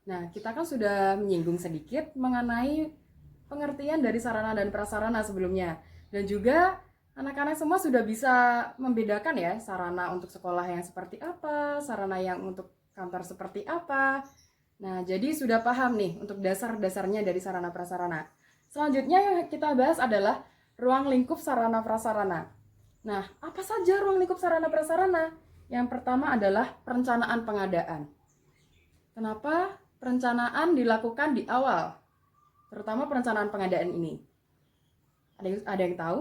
Nah, kita kan sudah menyinggung sedikit mengenai pengertian dari sarana dan prasarana sebelumnya. Dan juga anak-anak semua sudah bisa membedakan ya sarana untuk sekolah yang seperti apa, sarana yang untuk kantor seperti apa. Nah, jadi sudah paham nih untuk dasar-dasarnya dari sarana prasarana. Selanjutnya yang kita bahas adalah ruang lingkup sarana prasarana. Nah, apa saja ruang lingkup sarana prasarana? Yang pertama adalah perencanaan pengadaan. Kenapa perencanaan dilakukan di awal? Terutama perencanaan pengadaan ini. Ada yang tahu?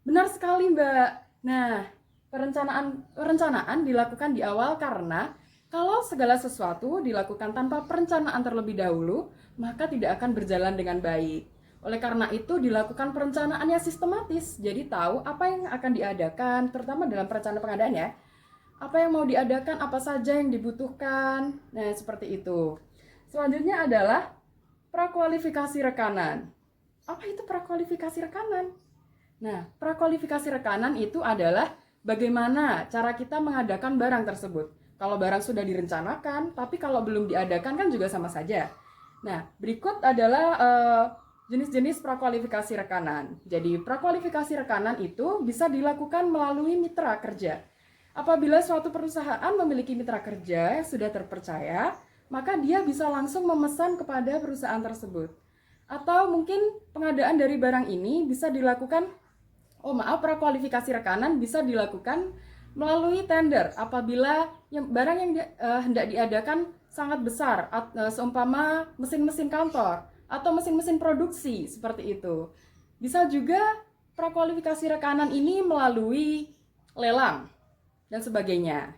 Benar sekali, Mbak. Nah, perencanaan dilakukan di awal karena kalau segala sesuatu dilakukan tanpa perencanaan terlebih dahulu, maka tidak akan berjalan dengan baik. Oleh karena itu dilakukan perencanaan yang sistematis. Jadi tahu apa yang akan diadakan, terutama dalam perencanaan pengadaan ya. Apa yang mau diadakan, apa saja yang dibutuhkan. Nah, seperti itu. Selanjutnya adalah prakualifikasi rekanan. Apa itu prakualifikasi rekanan? Nah, prakualifikasi rekanan itu adalah bagaimana cara kita mengadakan barang tersebut. Kalau barang sudah direncanakan, tapi kalau belum diadakan kan juga sama saja. Nah, berikut adalah jenis-jenis prakualifikasi rekanan. Jadi, prakualifikasi rekanan itu bisa dilakukan melalui mitra kerja. Apabila suatu perusahaan memiliki mitra kerja yang sudah terpercaya, maka dia bisa langsung memesan kepada perusahaan tersebut. Atau mungkin pengadaan dari barang ini bisa dilakukan, prakualifikasi rekanan bisa dilakukan melalui tender apabila barang yang hendak diadakan sangat besar, seumpama mesin-mesin kantor atau mesin-mesin produksi seperti itu. Bisa juga prakualifikasi rekanan ini melalui lelang dan sebagainya.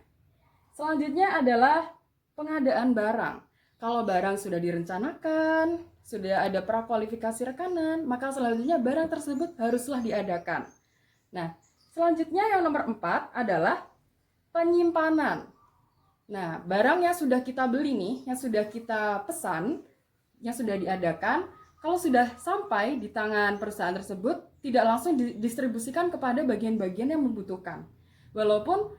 Selanjutnya adalah pengadaan barang. Kalau barang sudah direncanakan, sudah ada prakualifikasi rekanan, maka selanjutnya barang tersebut haruslah diadakan. Nah, selanjutnya yang nomor 4 adalah penyimpanan. Nah, barang yang sudah kita beli nih, yang sudah kita pesan, yang sudah diadakan, kalau sudah sampai di tangan perusahaan tersebut, tidak langsung didistribusikan kepada bagian-bagian yang membutuhkan. Walaupun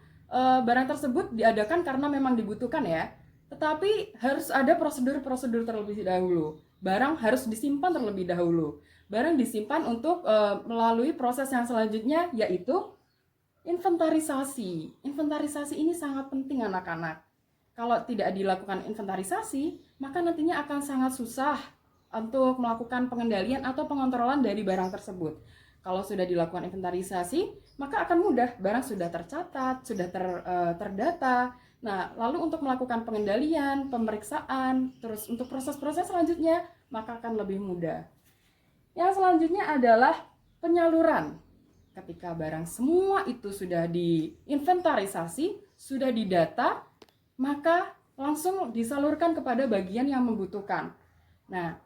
barang tersebut diadakan karena memang dibutuhkan ya, tetapi harus ada prosedur-prosedur terlebih dahulu. Barang harus disimpan terlebih dahulu. Barang disimpan untuk melalui proses yang selanjutnya, yaitu inventarisasi. Inventarisasi ini sangat penting anak-anak. Kalau tidak dilakukan inventarisasi, maka nantinya akan sangat susah untuk melakukan pengendalian atau pengontrolan dari barang tersebut. Kalau sudah dilakukan inventarisasi, maka akan mudah, barang sudah tercatat, sudah terdata. Nah, lalu untuk melakukan pengendalian, pemeriksaan, terus untuk proses-proses selanjutnya, maka akan lebih mudah. Yang selanjutnya adalah penyaluran. Ketika barang semua itu sudah diinventarisasi, sudah didata, maka langsung disalurkan kepada bagian yang membutuhkan. Nah,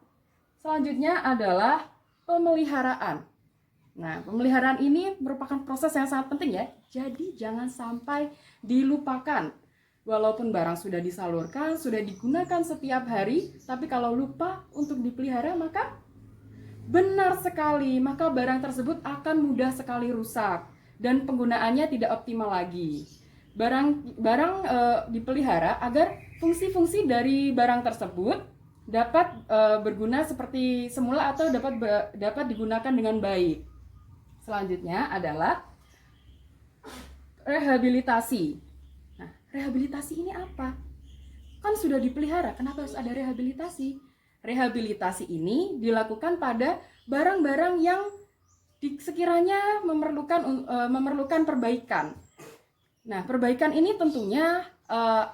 selanjutnya adalah pemeliharaan. Nah, pemeliharaan ini merupakan proses yang sangat penting ya. Jadi jangan sampai dilupakan. Walaupun barang sudah disalurkan, sudah digunakan setiap hari, tapi kalau lupa untuk dipelihara, maka benar sekali, maka barang tersebut akan mudah sekali rusak dan penggunaannya tidak optimal lagi. Barang dipelihara agar fungsi-fungsi dari barang tersebut dapat berguna seperti semula atau dapat digunakan dengan baik. Selanjutnya adalah rehabilitasi. Nah, rehabilitasi ini apa? Kan sudah dipelihara, kenapa harus ada rehabilitasi? Rehabilitasi ini dilakukan pada barang-barang yang sekiranya memerlukan perbaikan. Nah, perbaikan ini tentunya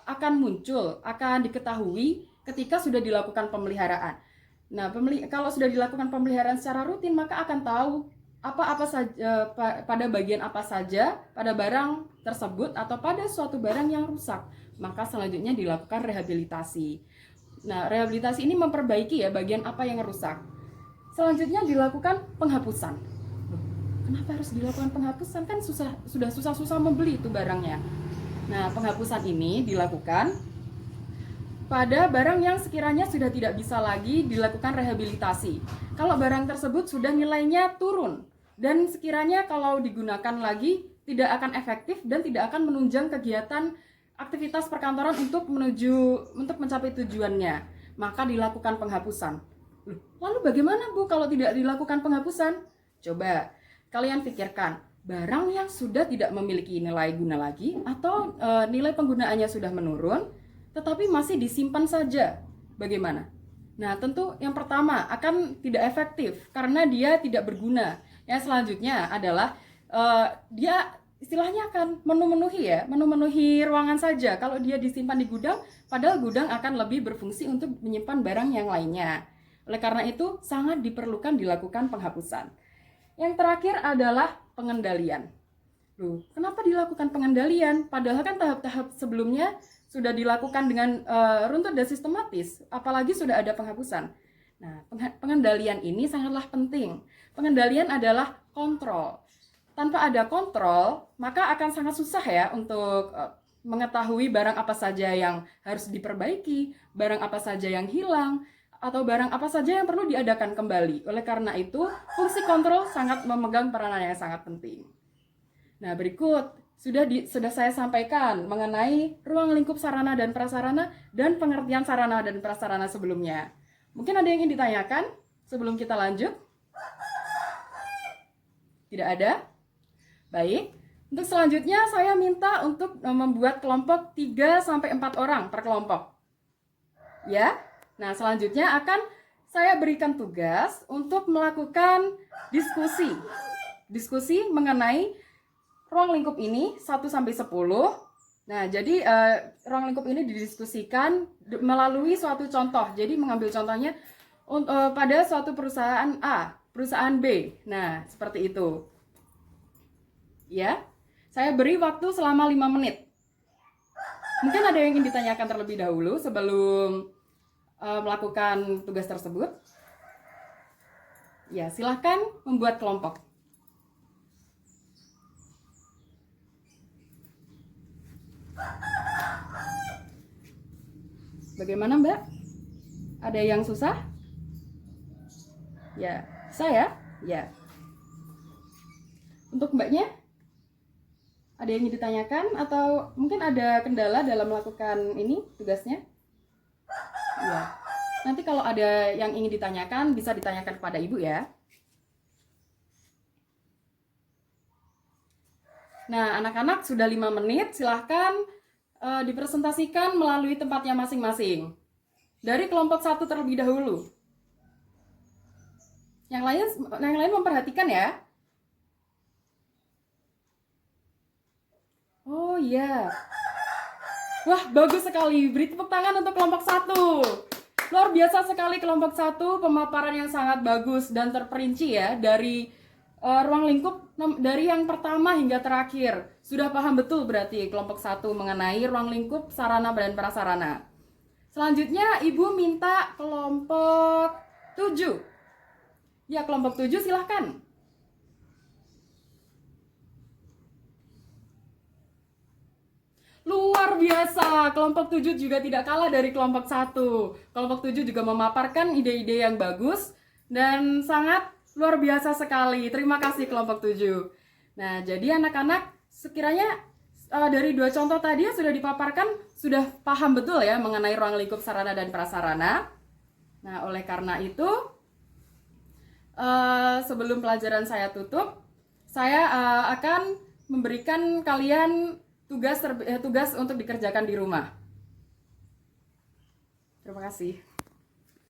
akan muncul, akan diketahui ketika sudah dilakukan pemeliharaan. Nah, kalau sudah dilakukan pemeliharaan secara rutin, maka akan tahu apa saja pada bagian apa saja pada barang tersebut atau pada suatu barang yang rusak, maka selanjutnya dilakukan rehabilitasi. Nah, rehabilitasi ini memperbaiki ya bagian apa yang rusak. Selanjutnya dilakukan penghapusan. Kenapa harus dilakukan penghapusan? Kan sudah susah-susah membeli itu barangnya. Nah, penghapusan ini dilakukan pada barang yang sekiranya sudah tidak bisa lagi dilakukan rehabilitasi. Kalau barang tersebut sudah nilainya turun dan sekiranya kalau digunakan lagi tidak akan efektif dan tidak akan menunjang kegiatan aktivitas perkantoran untuk mencapai tujuannya, maka dilakukan penghapusan. Lalu bagaimana Bu kalau tidak dilakukan penghapusan? Coba kalian pikirkan, barang yang sudah tidak memiliki nilai guna lagi atau nilai penggunaannya sudah menurun tetapi masih disimpan saja, bagaimana? Nah, tentu yang pertama akan tidak efektif karena dia tidak berguna. Yang selanjutnya adalah dia istilahnya akan memenuhi ruangan saja. Kalau dia disimpan di gudang, padahal gudang akan lebih berfungsi untuk menyimpan barang yang lainnya. Oleh karena itu, sangat diperlukan dilakukan penghapusan. Yang terakhir adalah pengendalian. Loh, kenapa dilakukan pengendalian? Padahal kan tahap-tahap sebelumnya sudah dilakukan dengan runtut dan sistematis, apalagi sudah ada penghapusan. Nah, pengendalian ini sangatlah penting. Pengendalian adalah kontrol. Tanpa ada kontrol, maka akan sangat susah ya untuk mengetahui barang apa saja yang harus diperbaiki, barang apa saja yang hilang, atau barang apa saja yang perlu diadakan kembali. Oleh karena itu, fungsi kontrol sangat memegang peranan yang sangat penting. Nah, berikut sudah saya sampaikan mengenai ruang lingkup sarana dan prasarana dan pengertian sarana dan prasarana sebelumnya. Mungkin ada yang ingin ditanyakan sebelum kita lanjut? Tidak ada? Baik. Untuk selanjutnya saya minta untuk membuat kelompok 3-4 orang per kelompok. Ya. Nah, selanjutnya akan saya berikan tugas untuk melakukan diskusi mengenai ruang lingkup ini 1-10. Nah, jadi ruang lingkup ini didiskusikan melalui suatu contoh. Jadi mengambil contohnya pada suatu perusahaan A, perusahaan B. Nah, seperti itu. Ya. Saya beri waktu selama 5 menit. Mungkin ada yang ingin ditanyakan terlebih dahulu sebelum melakukan tugas tersebut. Ya, silahkan membuat kelompok. Bagaimana Mbak? Ada yang susah? Ya, saya? Ya. Untuk Mbaknya? Ada yang ingin ditanyakan atau mungkin ada kendala dalam melakukan ini tugasnya? Ya. Nanti kalau ada yang ingin ditanyakan bisa ditanyakan kepada Ibu ya. Nah, anak-anak sudah 5 menit, silahkan dipresentasikan melalui tempatnya masing-masing. Dari kelompok 1 terlebih dahulu. Yang lain memperhatikan ya. Oh iya. Wah, bagus sekali. Beri tepuk tangan untuk kelompok 1. Luar biasa sekali kelompok 1, pemaparan yang sangat bagus dan terperinci ya dari ruang lingkup dari yang pertama hingga terakhir. Sudah paham betul berarti kelompok 1 mengenai ruang lingkup sarana dan prasarana. Selanjutnya Ibu minta kelompok 7. Ya, kelompok 7 silahkan. Luar biasa, kelompok 7 juga tidak kalah dari kelompok 1. Kelompok 7 juga memaparkan ide-ide yang bagus dan sangat luar biasa sekali. Terima kasih kelompok 7. Nah, jadi anak-anak sekiranya dari 2 contoh tadi yang sudah dipaparkan sudah paham betul ya mengenai ruang lingkup sarana dan prasarana. Nah, oleh karena itu sebelum pelajaran saya tutup, saya akan memberikan kalian tugas untuk dikerjakan di rumah. Terima kasih.